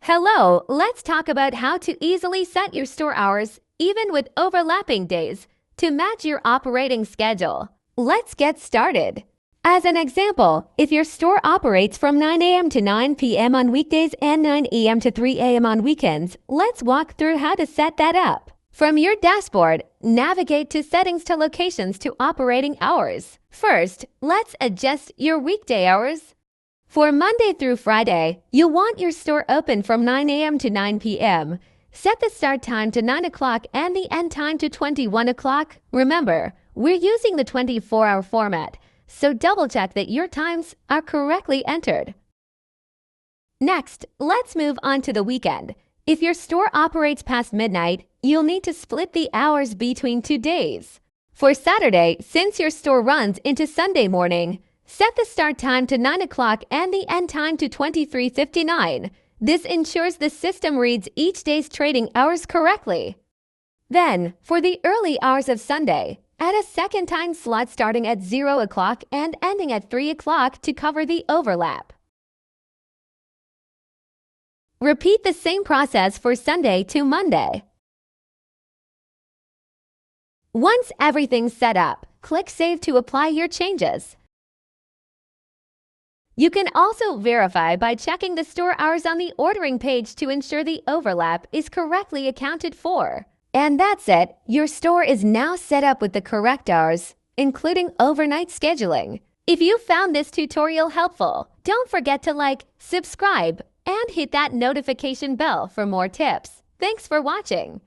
Hello, let's talk about how to easily set your store hours, even with overlapping days, to match your operating schedule. Let's get started. As an example, if your store operates from 9 a.m. to 9 p.m. on weekdays and 9 a.m. to 3 a.m. on weekends, let's walk through how to set that up. From your dashboard, navigate to Settings to Locations to Operating Hours. First, let's adjust your weekday hours. For Monday through Friday, you'll want your store open from 9 a.m. to 9 p.m. Set the start time to 9 o'clock and the end time to 21 o'clock. Remember, we're using the 24-hour format, so double-check that your times are correctly entered. Next, let's move on to the weekend. If your store operates past midnight, you'll need to split the hours between 2 days. For Saturday, since your store runs into Sunday morning, set the start time to 9 o'clock and the end time to 23:59. This ensures the system reads each day's trading hours correctly. Then, for the early hours of Sunday, add a second time slot starting at 0 o'clock and ending at 3 o'clock to cover the overlap. Repeat the same process for Sunday to Monday. Once everything's set up, click Save to apply your changes. You can also verify by checking the store hours on the ordering page to ensure the overlap is correctly accounted for. And that's it. Your store is now set up with the correct hours, including overnight scheduling. If you found this tutorial helpful, don't forget to like, subscribe, and hit that notification bell for more tips. Thanks for watching.